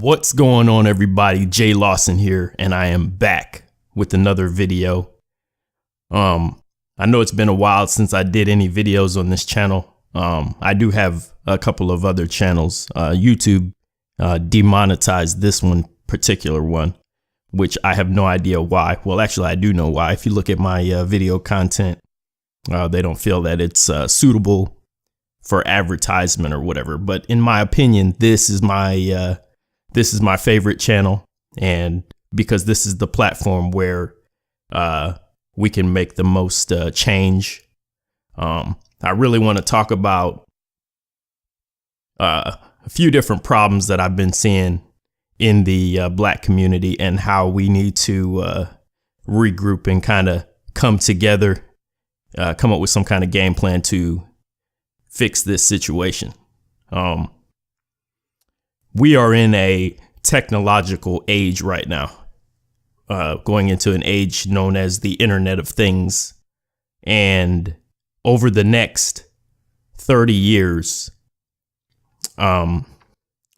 What's going on, everybody? Jay Lawson here, and I am back with another video. I know it's been a while since I did any videos on this channel. I do have a couple of other channels. YouTube demonetized this particular one, which I have no idea why. Well, actually, I do know why. If you look at my video content, they don't feel that it's suitable for advertisement or whatever. But in my opinion, this is my favorite channel, and because this is the platform where we can make the most change. I really want to talk about a few different problems that I've been seeing in the Black community and how we need to regroup and kind of come together, come up with some kind of game plan to fix this situation. We are in a technological age right now, going into an age known as the Internet of Things. And over the next 30 years, we're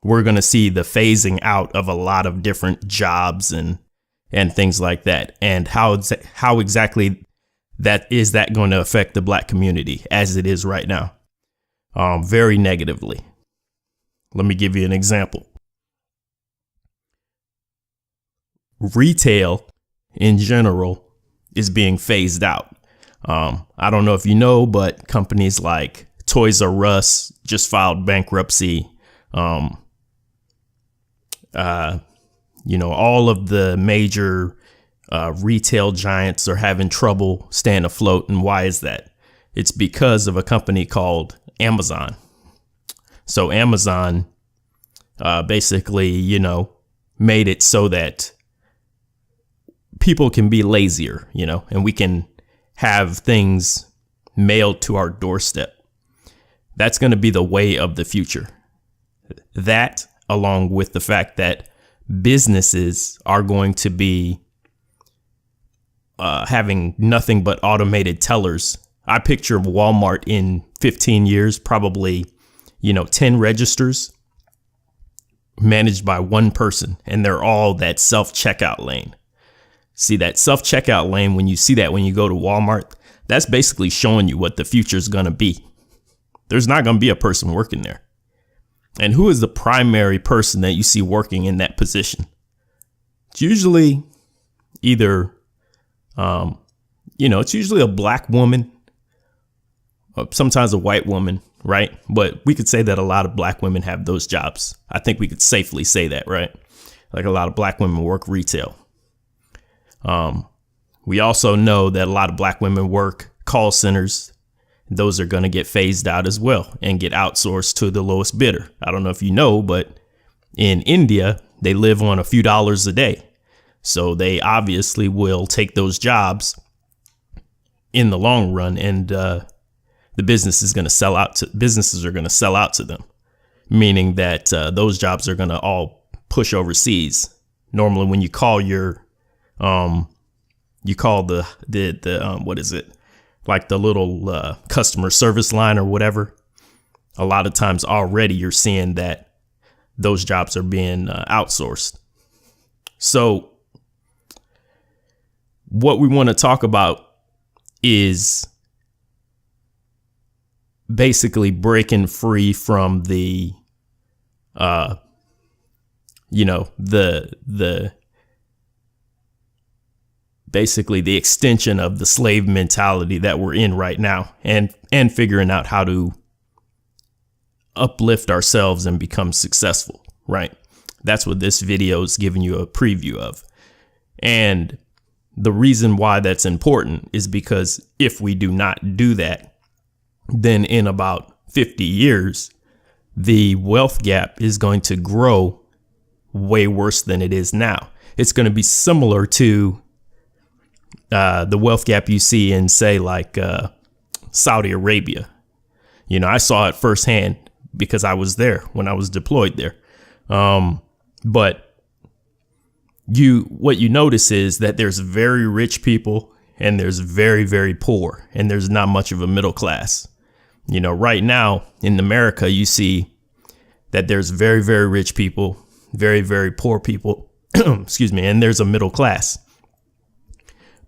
going to see the phasing out of a lot of different jobs and things like that. And how exactly that going to affect the Black community as it is right now? Very negatively. Let me give you an example. Retail in general is being phased out. I don't know if you know, but companies like Toys R Us just filed bankruptcy. All of the major retail giants are having trouble staying afloat. And why is that? It's because of a company called Amazon. So Amazon basically, made it so that people can be lazier, and we can have things mailed to our doorstep. That's going to be the way of the future. That, along with the fact that businesses are going to be having nothing but automated tellers. I picture Walmart in 15 years, probably, 10 registers managed by one person, and they're all that self-checkout lane. See, that self-checkout lane, when you see that when you go to Walmart, that's basically showing you what the future is going to be. There's not going to be a person working there. And who is the primary person that you see working in that position? It's usually either, it's usually a Black woman, or sometimes a white woman, right? But we could say that a lot of Black women have those jobs. I think we could safely say that, right? Like a lot of Black women work retail. We also know that a lot of Black women work call centers. Those are going to get phased out as well and get outsourced to the lowest bidder. I don't know if you know, but in India, they live on a few dollars a day. So they obviously will take those jobs in the long run, and the businesses are going to sell out to them, meaning that those jobs are going to all push overseas. Normally, when you call what is it? Like the little customer service line or whatever. A lot of times already you're seeing that those jobs are being outsourced. So what we want to talk about is basically breaking free from the basically the extension of the slave mentality that we're in right now, and figuring out how to uplift ourselves and become successful, right? That's what this video is giving you a preview of. And the reason why that's important is because if we do not do that, then in about 50 years, the wealth gap is going to grow way worse than it is now. It's going to be similar to the wealth gap you see in, say, like Saudi Arabia. I saw it firsthand because I was there when I was deployed there. But what you notice is that there's very rich people and there's very, very poor, and there's not much of a middle class. Right now in America, you see that there's very, very rich people, very, very poor people, excuse me, and there's a middle class.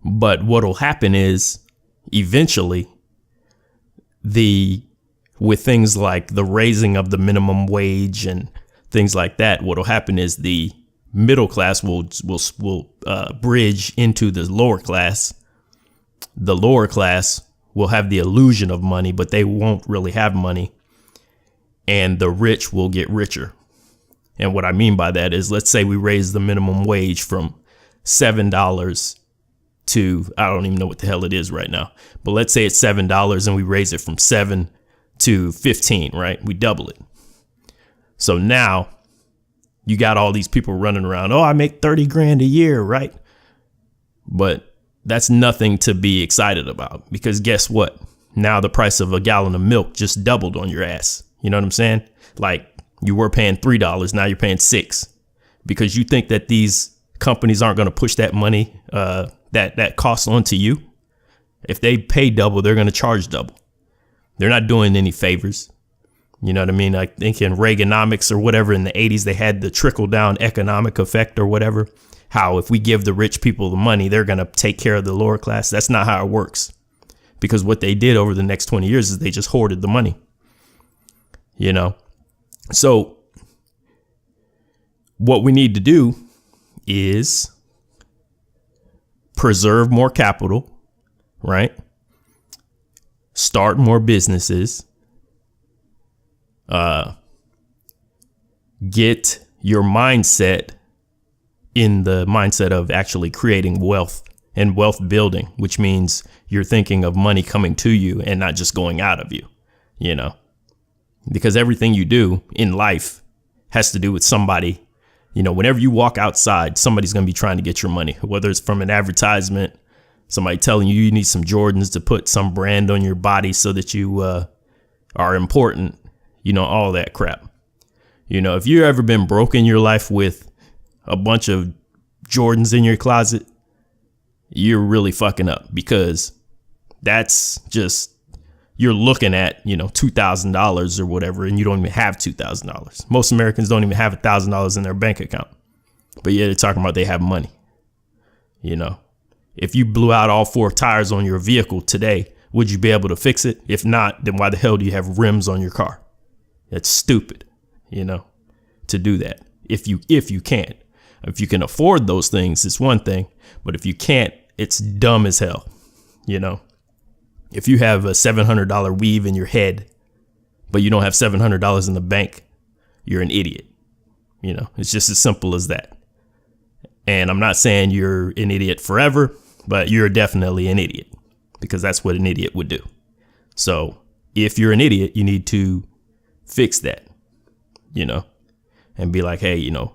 But what'll happen is eventually with things like the raising of the minimum wage and things like that, what'll happen is the middle class will bridge into the lower class. The lower class will have the illusion of money, but they won't really have money. And the rich will get richer. And what I mean by that is, let's say we raise the minimum wage from $7 to, I don't even know what the hell it is right now, but let's say it's $7 and we raise it from 7 to 15, right? We double it. So now you got all these people running around. Oh, I make 30 grand a year, right? But that's nothing to be excited about, because guess what? Now the price of a gallon of milk just doubled on your ass. You know what I'm saying? Like, you were paying $3, now you're paying $6, because you think that these companies aren't going to push that money, that cost onto you. If they pay double, they're going to charge double. They're not doing any favors. You know what I mean? I think in Reaganomics or whatever in the 80s, they had the trickle down economic effect or whatever. How if we give the rich people the money, they're going to take care of the lower class. That's not how it works, because what they did over the next 20 years is they just hoarded the money. You know, so what we need to do is preserve more capital, right? Start more businesses, get your mindset in the mindset of actually creating wealth and wealth building, which means you're thinking of money coming to you and not just going out of you, you know, because everything you do in life has to do with somebody. You know, whenever you walk outside, somebody's going to be trying to get your money, whether it's from an advertisement, somebody telling you need some Jordans to put some brand on your body so that you are important, you know, all that crap. You know, if you've ever been broke in your life with a bunch of Jordans in your closet, you're really fucking up, because that's just, you're looking at, you know, $2,000 or whatever, and you don't even have $2,000. Most Americans don't even have $1,000 in their bank account, but yeah, they're talking about they have money. You know, if you blew out all 4 tires on your vehicle today, would you be able to fix it? If not, then why the hell do you have rims on your car? That's stupid, you know, to do that. If you can't. If you can afford those things, it's one thing, but if you can't, it's dumb as hell. You know, if you have a $700 weave in your head, but you don't have $700 in the bank, you're an idiot. You know, it's just as simple as that. And I'm not saying you're an idiot forever, but you're definitely an idiot, because that's what an idiot would do. So if you're an idiot, you need to fix that, you know, and be like, hey, you know,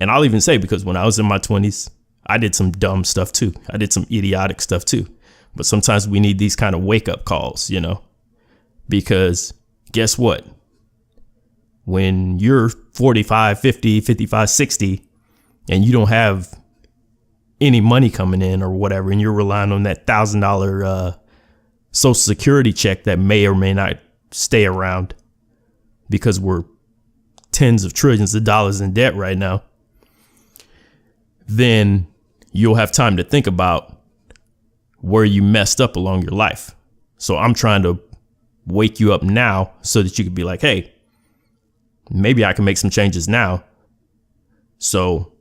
and I'll even say, because when I was in my 20s, I did some dumb stuff too. I did some idiotic stuff too. But sometimes we need these kind of wake up calls, you know, because guess what? When you're 45, 50, 55, 60, and you don't have any money coming in or whatever, and you're relying on that $1,000 Social Security check that may or may not stay around, because we're tens of trillions of dollars in debt right now, then you'll have time to think about where you messed up along your life. So I'm trying to wake you up now so that you could be like, hey, maybe I can make some changes now, so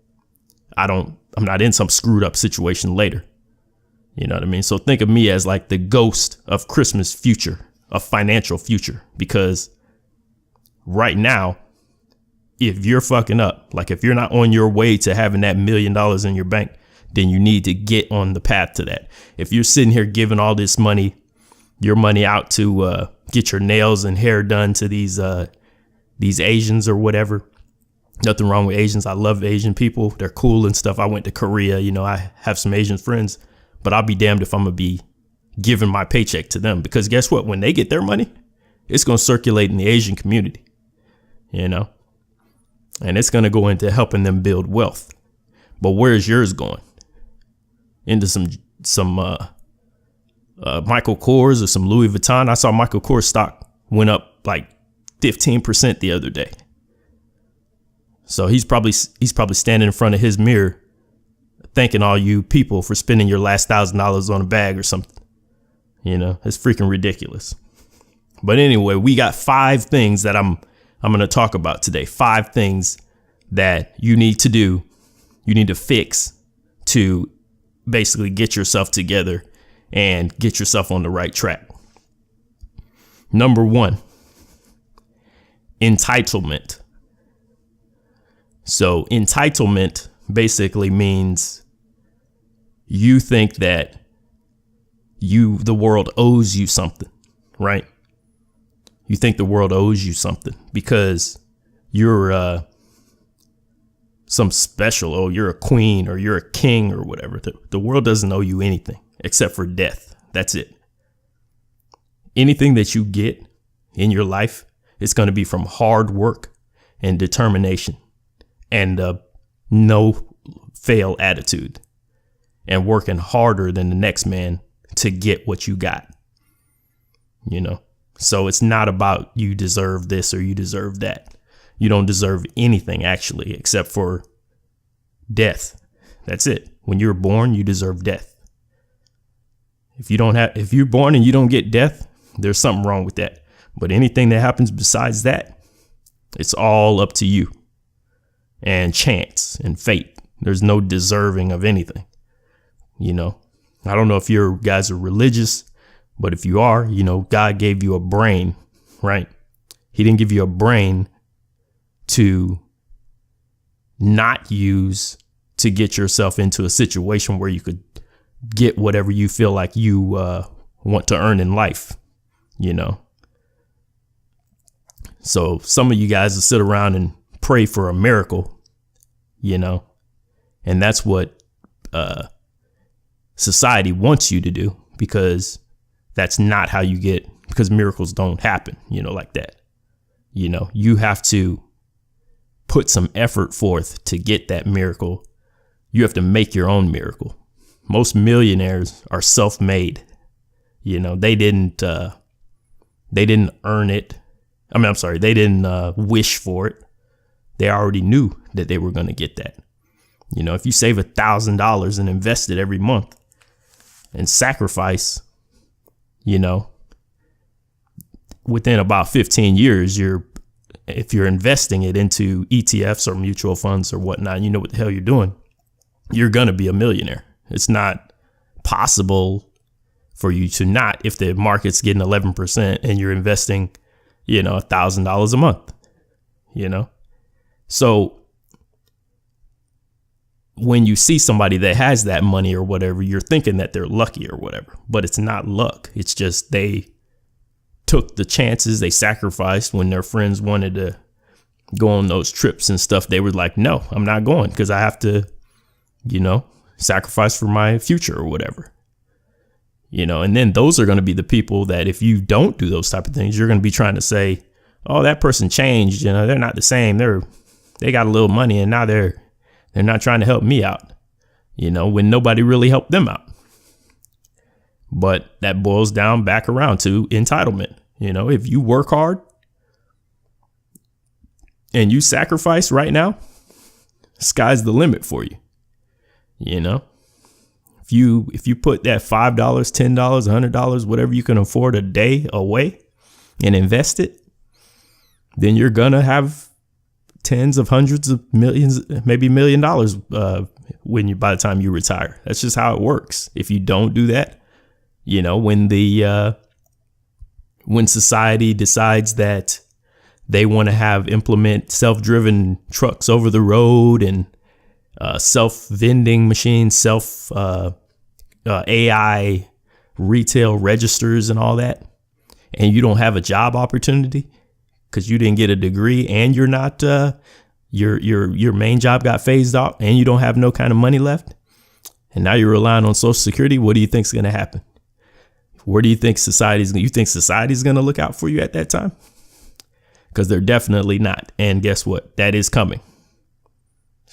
I'm not in some screwed up situation later. You know what I mean? So think of me as like the ghost of Christmas future, of financial future, because right now, if you're fucking up, like if you're not on your way to having that $1 million in your bank, then you need to get on the path to that. If you're sitting here giving all this money, your money out to get your nails and hair done to these Asians or whatever, nothing wrong with Asians. I love Asian people. They're cool and stuff. I went to Korea. You know, I have some Asian friends, but I'll be damned if I'm going to be giving my paycheck to them, because guess what? When they get their money, it's going to circulate in the Asian community, you know, and it's going to go into helping them build wealth. But where's yours going? Into some Michael Kors or some Louis Vuitton? I saw Michael Kors stock went up like 15% the other day. So he's probably standing in front of his mirror, thanking all you people for spending your last $1,000 on a bag or something. You know, it's freaking ridiculous. But anyway, we got 5 things that I'm going to talk about today. 5 things that you need to do, you need to fix to basically get yourself together and get yourself on the right track. Number 1, entitlement. So entitlement basically means you think that the world owes you something, right? You think the world owes you something because you're some special, oh, you're a queen or you're a king or whatever. The world doesn't owe you anything except for death. That's it. Anything that you get in your life is going to be from hard work and determination and no fail attitude and working harder than the next man to get what you got, you know? So it's not about you deserve this or you deserve that. You don't deserve anything actually, except for death. That's it. When you're born, you deserve death. If you're born and you don't get death, there's something wrong with that. But anything that happens besides that, it's all up to you and chance and fate. There's no deserving of anything. You know, I don't know if you guys are religious, but if you are, you know, God gave you a brain, right? He didn't give you a brain to not use to get yourself into a situation where you could get whatever you feel like you want to earn in life, you know? So some of you guys will sit around and pray for a miracle, you know, and that's what society wants you to do, because that's not how you get, because miracles don't happen, you know, like that. You know, you have to put some effort forth to get that miracle. You have to make your own miracle. Most millionaires are self-made. You know, they didn't earn it. They didn't wish for it. They already knew that they were going to get that. You know, if you save $1,000 and invest it every month and sacrifice, you know, within about 15 years, if you're investing it into ETFs or mutual funds or whatnot, you know what the hell you're doing, you're going to be a millionaire. It's not possible for you to not, if the market's getting 11% and you're investing, you know, $1,000 a month, you know. So when you see somebody that has that money or whatever, you're thinking that they're lucky or whatever, but it's not luck. It's just they took the chances, they sacrificed. When their friends wanted to go on those trips and stuff, they were like, no, I'm not going, because I have to, you know, sacrifice for my future or whatever, you know. And then those are going to be the people that, if you don't do those type of things, you're going to be trying to say, oh, that person changed, you know, they're not the same. They got a little money and now they're not trying to help me out, you know, when nobody really helped them out. But that boils down back around to entitlement. You know, if you work hard and you sacrifice right now, sky's the limit for you. You know, if you put that $5, $10, $100, whatever you can afford a day away and invest it, then you're going to have tens of hundreds of millions, maybe $1 million by the time you retire. That's just how it works. If you don't do that, you know, when society decides that they want to implement self-driven trucks over the road and self-vending machines, AI retail registers and all that, and you don't have a job opportunity because you didn't get a degree and you're not your main job got phased out and you don't have no kind of money left, and now you're relying on Social Security, what do you think is going to happen? Where do you think society's going to look out for you at that time? Because they're definitely not. And guess what? That is coming.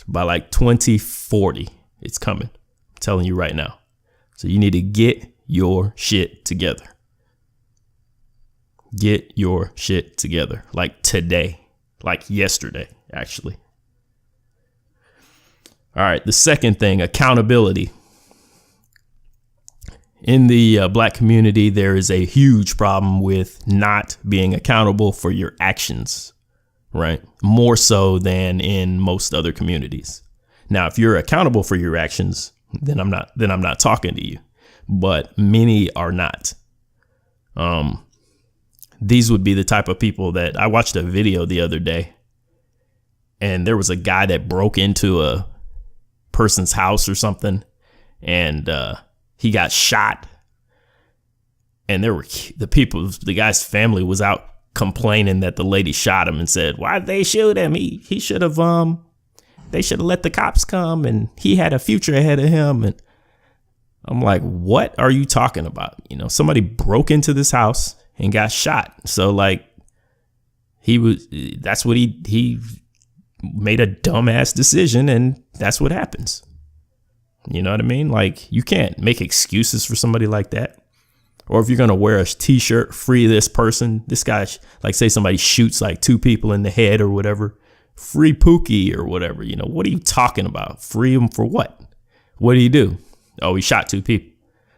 By like 2040, it's coming. I'm telling you right now. So you need to get your shit together. Get your shit together. Like today, like yesterday, actually. All right. The second thing, accountability. In the Black community, there is a huge problem with not being accountable for your actions, right? More so than in most other communities. Now, if you're accountable for your actions, then I'm not talking to you, but many are not. These would be the type of people that I watched a video the other day, and there was a guy that broke into a person's house or something, and he got shot. And the guy's family was out complaining that the lady shot him and said, why'd they shoot him? He should have, they should have let the cops come, and he had a future ahead of him. And I'm like, what are you talking about? You know, somebody broke into this house and got shot. So like he made a dumbass decision, and that's what happens. You know what I mean? Like, you can't make excuses for somebody like that. Or if you're going to wear a t-shirt, free this person, this guy, like say somebody shoots like 2 people in the head or whatever, free Pookie or whatever. You know, what are you talking about? Free him for what? What did he do? Oh, he shot 2 people.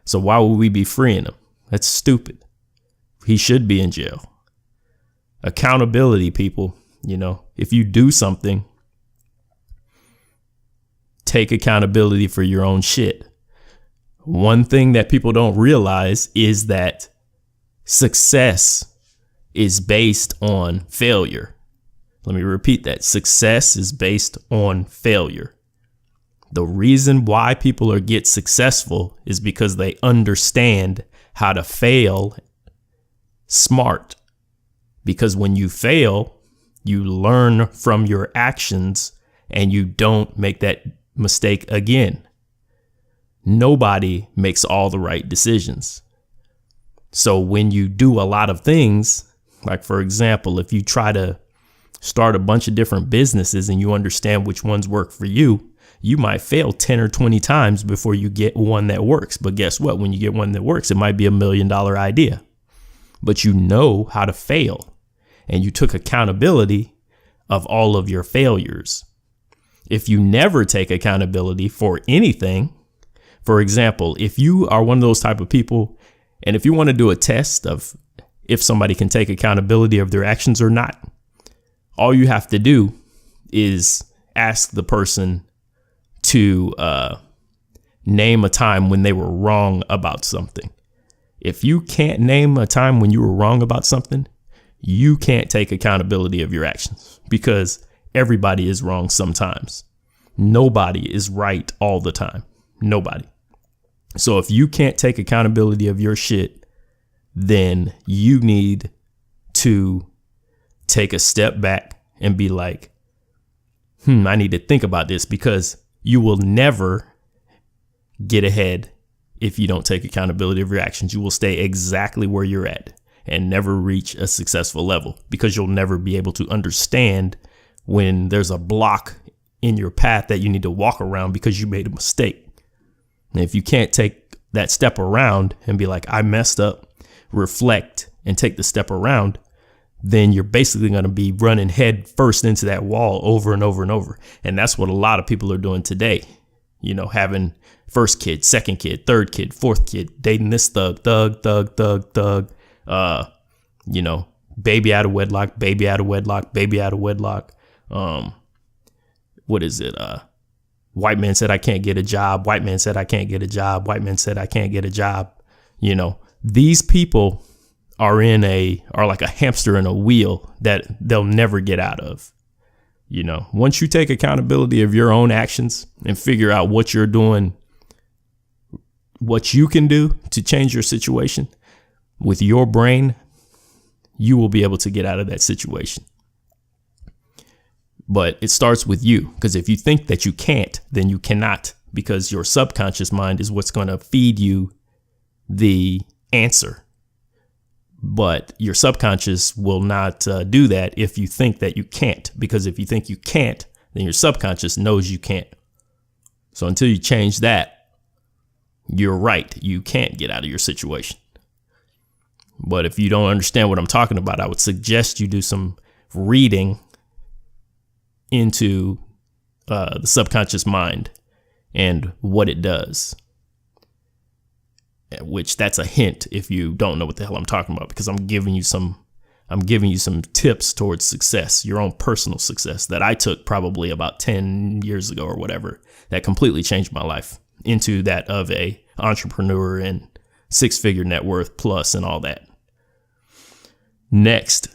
So why would we be freeing him? That's stupid. He should be in jail. Accountability, people. You know, if you do something, take accountability for your own shit. One thing that people don't realize is that success is based on failure. Let me repeat that. Success is based on failure. The reason why people get successful is because they understand how to fail smart. Because when you fail, you learn from your actions and you don't make that mistake again. Nobody makes all the right decisions. So when you do a lot of things, like for example, if you try to start a bunch of different businesses and you understand which ones work for you, you might fail 10 or 20 times before you get one that works. But guess what? When you get one that works, it might be $1 million idea, but you know how to fail and you took accountability of all of your failures. If you never take accountability for anything, for example, if you are one of those type of people, and if you want to do a test of if somebody can take accountability of their actions or not, all you have to do is ask the person to name a time when they were wrong about something. If you can't name a time when you were wrong about something, you can't take accountability of your actions, because everybody is wrong sometimes. Nobody is right all the time. Nobody. So if you can't take accountability of your shit, then you need to take a step back and be like, I need to think about this, because you will never get ahead if you don't take accountability of your actions. You will stay exactly where you're at and never reach a successful level, because you'll never be able to understand when there's a block in your path that you need to walk around because you made a mistake. And if you can't take that step around and be like, I messed up, reflect and take the step around, then you're basically going to be running head first into that wall over and over and over. And that's what a lot of people are doing today. You know, having first kid, second kid, third kid, fourth kid, dating this thug, you know, baby out of wedlock, baby out of wedlock, baby out of wedlock. What is it? White man said I can't get a job. White man said I can't get a job. White man said I can't get a job. You know, these people are like a hamster in a wheel that they'll never get out of. You know, once you take accountability of your own actions and figure out what you're doing, what you can do to change your situation with your brain, you will be able to get out of that situation. But it starts with you, because if you think that you can't, then you cannot, because your subconscious mind is what's going to feed you the answer. But your subconscious will not do that if you think that you can't, because if you think you can't, then your subconscious knows you can't. So until you change that, you're right. You can't get out of your situation. But if you don't understand what I'm talking about, I would suggest you do some reading into the subconscious mind and what it does. Which that's a hint if you don't know what the hell I'm talking about, because I'm giving you some tips towards success, your own personal success that I took probably about 10 years ago or whatever, that completely changed my life into that of a entrepreneur and 6-figure net worth plus and all that. Next,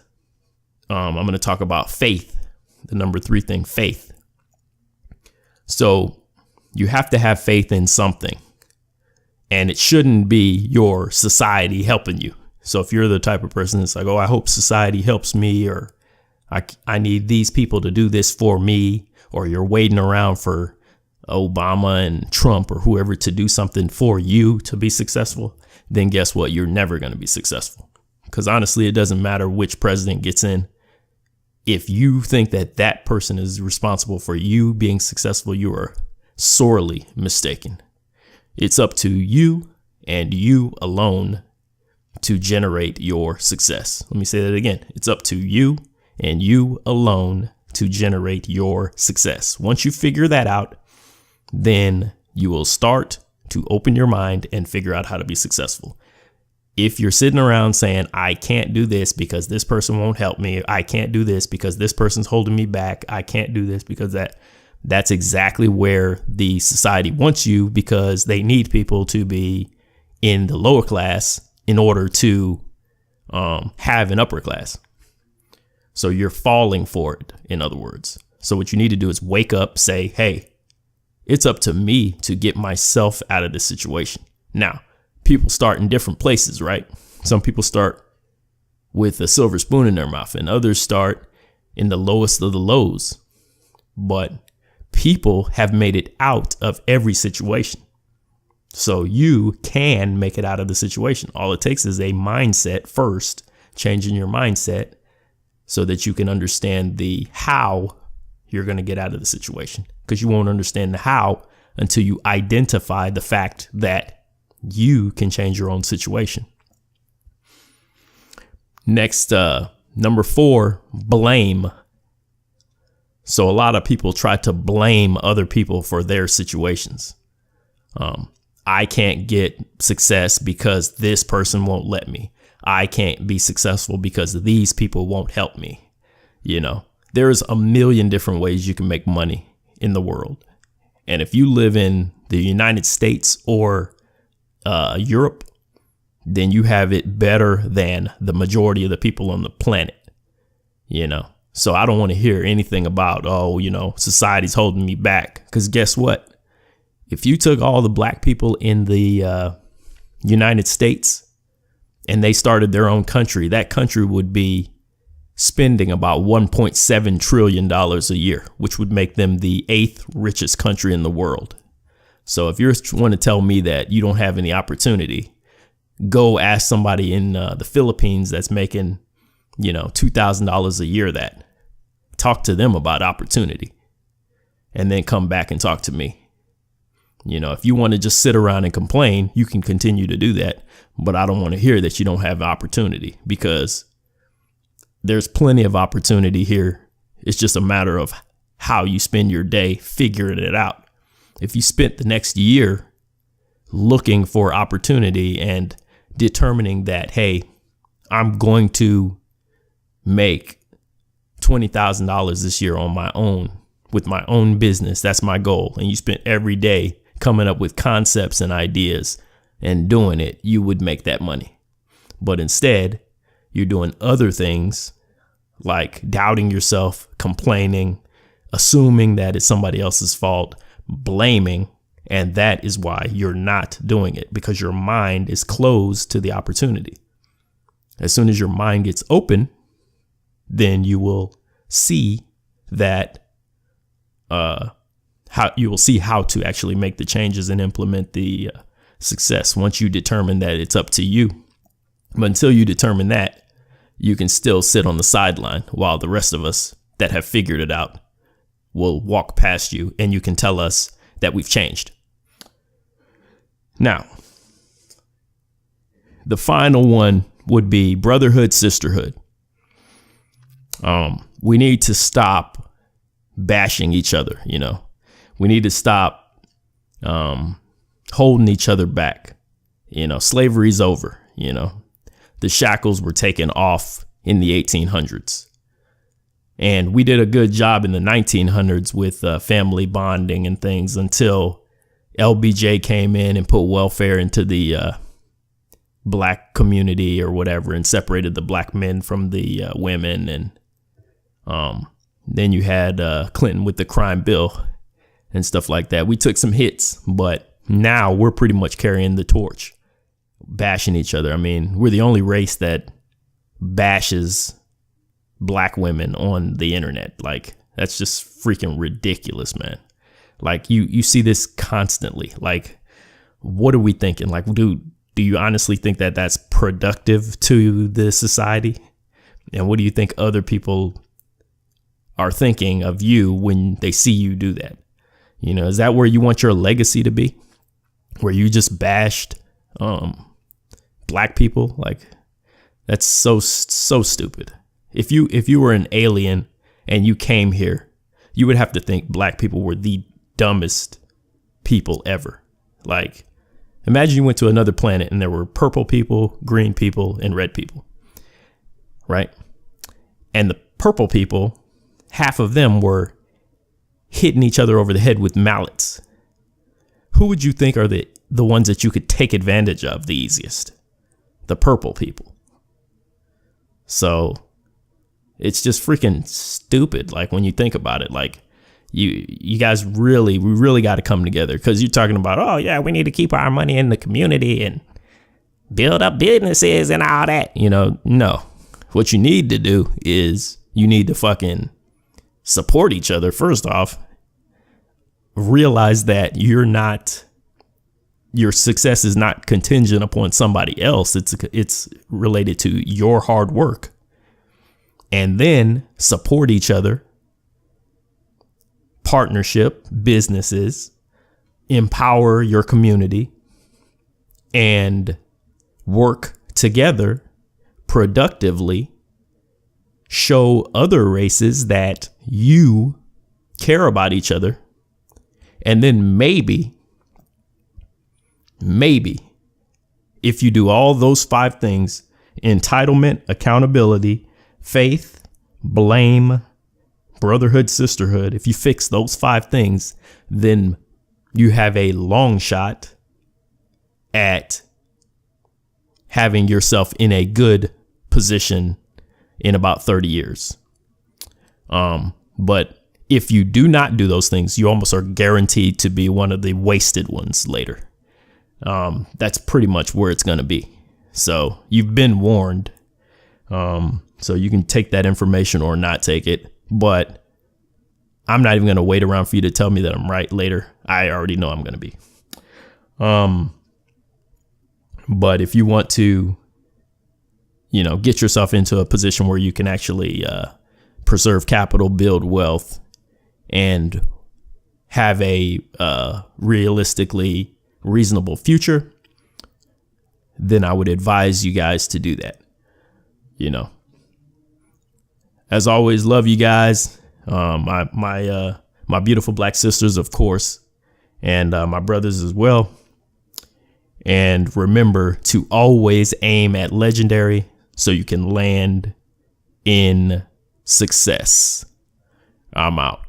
I'm going to talk about faith. The number 3 thing, faith. So you have to have faith in something, and it shouldn't be your society helping you. So if you're the type of person that's like, oh, I hope society helps me, or I need these people to do this for me, or you're waiting around for Obama and Trump or whoever to do something for you to be successful, then guess what? You're never going to be successful. Because honestly, it doesn't matter which president gets in. If you think that that person is responsible for you being successful, you are sorely mistaken. It's up to you and you alone to generate your success. Let me say that again. It's up to you and you alone to generate your success. Once you figure that out, then you will start to open your mind and figure out how to be successful. If you're sitting around saying, I can't do this because this person won't help me, I can't do this because this person's holding me back, I can't do this because that's exactly where the society wants you, because they need people to be in the lower class in order to have an upper class. So you're falling for it, in other words. So what you need to do is wake up, say, hey, it's up to me to get myself out of this situation. Now, people start in different places, right? Some people start with a silver spoon in their mouth, and others start in the lowest of the lows. But people have made it out of every situation. So you can make it out of the situation. All it takes is a mindset first, changing your mindset so that you can understand the how you're going to get out of the situation, because you won't understand the how until you identify the fact that you can change your own situation. Next, number 4, blame. So a lot of people try to blame other people for their situations. I can't get success because this person won't let me. I can't be successful because these people won't help me. You know, there's a million different ways you can make money in the world. And if you live in the United States or Europe, then you have it better than the majority of the people on the planet, you know. So I don't want to hear anything about, oh, you know, society's holding me back. Because guess what? If you took all the black people in the United States and they started their own country, that country would be spending about $1.7 trillion a year, which would make them the 8th richest country in the world. So if you want to tell me that you don't have any opportunity, go ask somebody in the Philippines that's making, you know, $2,000 a year. That talk to them about opportunity, and then come back and talk to me. You know, if you want to just sit around and complain, you can continue to do that. But I don't want to hear that you don't have opportunity, because there's plenty of opportunity here. It's just a matter of how you spend your day figuring it out. If you spent the next year looking for opportunity and determining that, hey, I'm going to make $20,000 this year on my own with my own business, that's my goal, and you spent every day coming up with concepts and ideas and doing it, you would make that money. But instead, you're doing other things like doubting yourself, complaining, assuming that it's somebody else's fault, blaming. And that is why you're not doing it, because your mind is closed to the opportunity. As soon as your mind gets open, then you will see that how to actually make the changes and implement the success once you determine that it's up to you. But until you determine that, you can still sit on the sideline while the rest of us that have figured it out will walk past you, and you can tell us that we've changed. Now, the final one would be brotherhood, sisterhood. We need to stop bashing each other. We need to stop holding each other back. Slavery's over. The shackles were taken off in the 1800s. And we did a good job in the 1900s with family bonding and things until LBJ came in and put welfare into the black community or whatever and separated the black men from the women. And then you had Clinton with the crime bill and stuff like that. We took some hits, but now we're pretty much carrying the torch, bashing each other. I mean, we're the only race that bashes black women on the internet. Like, that's just freaking ridiculous, man. Like, you see this constantly. Like, what are we thinking? Like, dude, do you honestly think that that's productive to the society? And what do you think other people are thinking of you when they see you do that? Is that where you want your legacy to be? Where you just bashed black people? Like, that's so stupid. If you were an alien and you came here, you would have to think black people were the dumbest people ever. Like, imagine you went to another planet and there were purple people, green people, and red people, right? And the purple people, half of them were hitting each other over the head with mallets. Who would you think are the ones that you could take advantage of the easiest? The purple people. So it's just freaking stupid. Like, when you think about it, like, you guys we really got to come together, because you're talking about, oh yeah, we need to keep our money in the community and build up businesses and all that. No, what you need to do is you need to fucking support each other. First off, realize that your success is not contingent upon somebody else. It's related to your hard work. And then support each other, partnership, businesses, empower your community, and work together productively. Show other races that you care about each other. And then maybe, if you do all those 5 things, entitlement, accountability, faith, blame, brotherhood, sisterhood, if you fix those 5 things, then you have a long shot at having yourself in a good position in about 30 years. But if you do not do those things, you almost are guaranteed to be one of the wasted ones later. That's pretty much where it's going to be. So you've been warned. So you can take that information or not take it. But I'm not even going to wait around for you to tell me that I'm right later. I already know I'm going to be. But if you want to, get yourself into a position where you can actually preserve capital, build wealth, and have a realistically reasonable future, then I would advise you guys to do that. As always, love you guys. My beautiful black sisters, of course, and my brothers as well. And remember to always aim at legendary so you can land in success. I'm out.